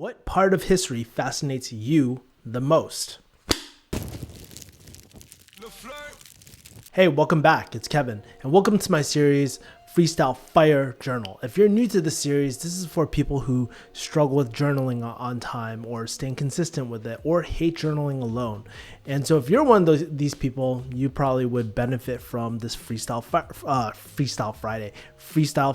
What part of history fascinates you the most? Hey, welcome back. It's Kevin, and welcome to my series, Freestyle Fire Journal. If you're new to this series, this is for people who struggle with journaling on time or staying consistent with it or hate journaling alone. And so if you're one of these people, you probably would benefit from this Freestyle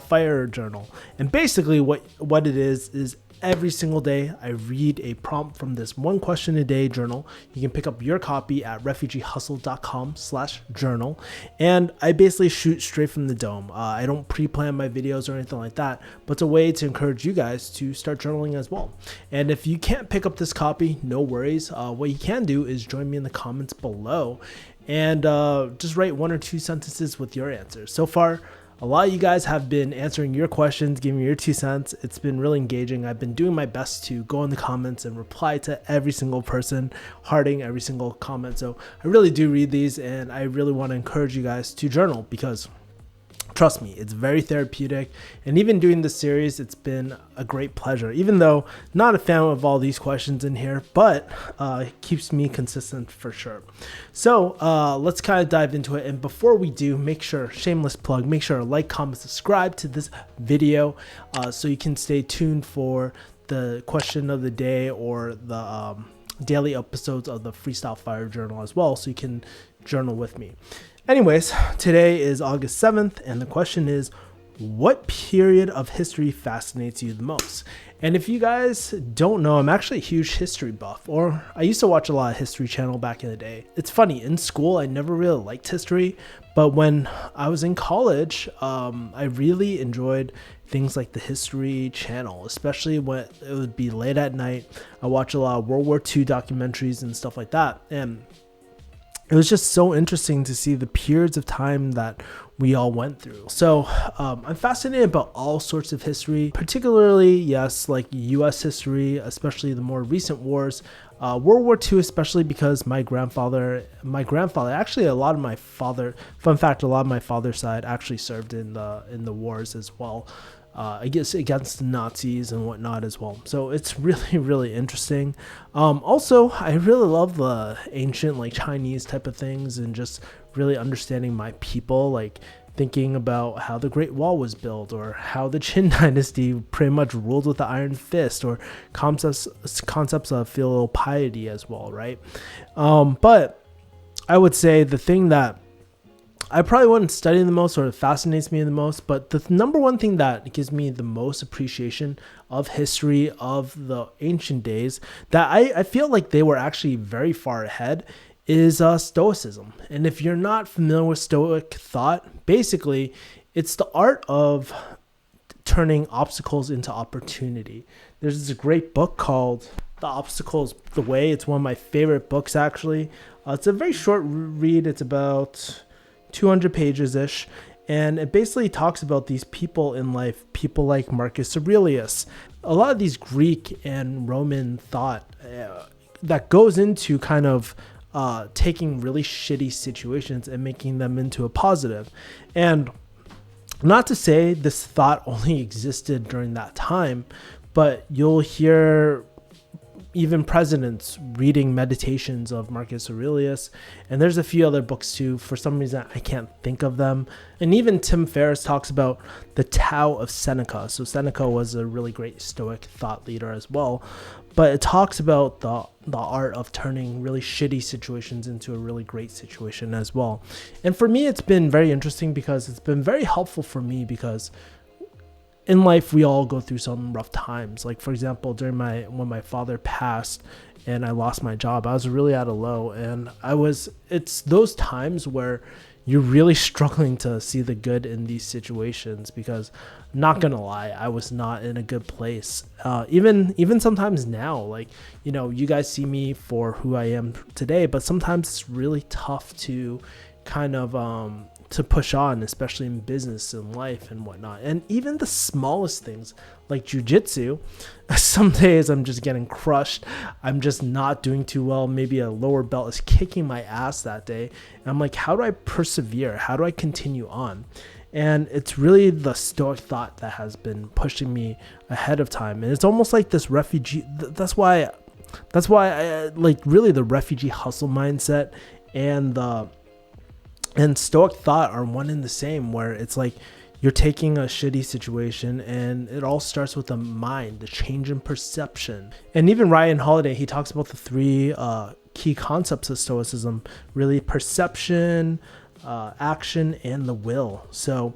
Fire Journal. And basically what it is every single day, I read a prompt from this One Question a Day journal. You can pick up your copy at refugeehustle.com/journal. And I basically shoot straight from the dome. I don't pre-plan my videos or anything like that, but it's a way to encourage you guys to start journaling as well. And if you can't pick up this copy, no worries. What you can do is join me in the comments below and just write 1 or 2 sentences with your answers. So far, a lot of you guys have been answering your questions, giving me your 2 cents. It's been really engaging. I've been doing my best to go in the comments and reply to every single person, hearting every single comment. So I really do read these, and I really want to encourage you guys to journal because trust me, it's very therapeutic. And even doing this series, it's been a great pleasure, even though not a fan of all these questions in here, but it keeps me consistent for sure. So let's kind of dive into it. And before we do, make sure, shameless plug, make sure to like, comment, subscribe to this video so you can stay tuned for the question of the day or the daily episodes of the Freestyle Fire Journal as well, so you can journal with me. Anyways, today is August 7th, and the question is, what period of history fascinates you the most? And if you guys don't know, I'm actually a huge history buff, or I used to watch a lot of History Channel back in the day. It's funny, in school, I never really liked history, but when I was in college, I really enjoyed things like the History Channel, especially when it would be late at night. I watch a lot of World War II documentaries and stuff like that, and it was just so interesting to see the periods of time that we all went through. So I'm fascinated about all sorts of history, particularly, yes, like US history, especially the more recent wars. World War II, especially because my grandfather, actually a lot of my father's side actually served in the wars as well. I guess against the Nazis and whatnot as well. So it's really, really interesting. Also, I really love the ancient like Chinese type of things and just really understanding my people, like thinking about how the Great Wall was built or how the Qin dynasty pretty much ruled with the iron fist, or concepts of filial piety as well, right? But I would say the thing that I probably wouldn't study the most or fascinates me the most, but the number one thing that gives me the most appreciation of history of the ancient days, that I feel like they were actually very far ahead, is Stoicism. And if you're not familiar with Stoic thought, basically it's the art of turning obstacles into opportunity. There's this great book called The Obstacle's the Way. It's one of my favorite books, actually. It's a very short read. It's about 200 pages-ish, and it basically talks about these people in life, people like Marcus Aurelius, a lot of these Greek and Roman thought that goes into kind of taking really shitty situations and making them into a positive. And not to say this thought only existed during that time, but you'll hear even presidents reading meditations of Marcus Aurelius, and there's a few other books too. For some reason, I can't think of them. And even Tim Ferriss talks about the Tao of Seneca. So Seneca was a really great Stoic thought leader as well. But it talks about the art of turning really shitty situations into a really great situation as well. And for me, it's been very interesting because it's been very helpful for me, because in life, we all go through some rough times. Like, for example, when my father passed and I lost my job, I was really at a low, and it's those times where you're really struggling to see the good in these situations, because not gonna lie, I was not in a good place. Even sometimes now, like, you know, you guys see me for who I am today, but sometimes it's really tough to kind of to push on, especially in business and life and whatnot. And even the smallest things like jujitsu, some days I'm just getting crushed. I'm just not doing too well. Maybe a lower belt is kicking my ass that day. And I'm like, how do I persevere? How do I continue on? And it's really the Stoic thought that has been pushing me ahead of time. And it's almost like this refugee. That's why I like really the refugee hustle mindset and Stoic thought are one and the same, where it's like you're taking a shitty situation and it all starts with the mind, the change in perception. And even Ryan Holiday, he talks about the three key concepts of Stoicism, really: perception, action, and the will. So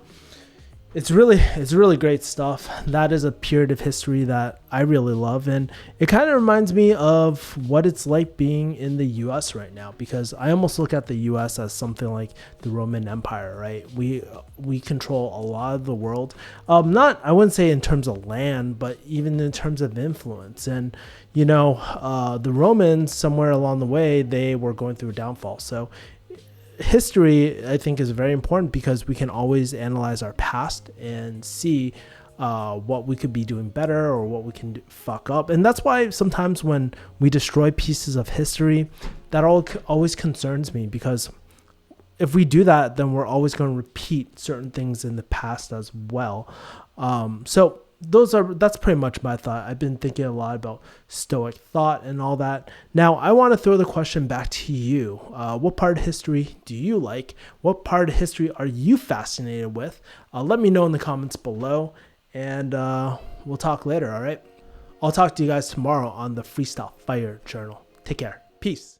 it's really great stuff. That is a period of history that I really love, and it kind of reminds me of what it's like being in the US right now, because I almost look at the US as something like the Roman Empire, right? We control a lot of the world. Not, I wouldn't say in terms of land, but even in terms of influence. And the Romans, somewhere along the way, they were going through a downfall. So history, I think, is very important because we can always analyze our past and see what we could be doing better or what we can fuck up. And that's why sometimes when we destroy pieces of history, that always concerns me, because if we do that, then we're always going to repeat certain things in the past as well. So that's pretty much my thought. I've been thinking a lot about Stoic thought and all that. Now, I want to throw the question back to you. What part of history do you like? What part of history are you fascinated with? Let me know in the comments below, and we'll talk later, all right? I'll talk to you guys tomorrow on the Freestyle Fire Journal. Take care. Peace.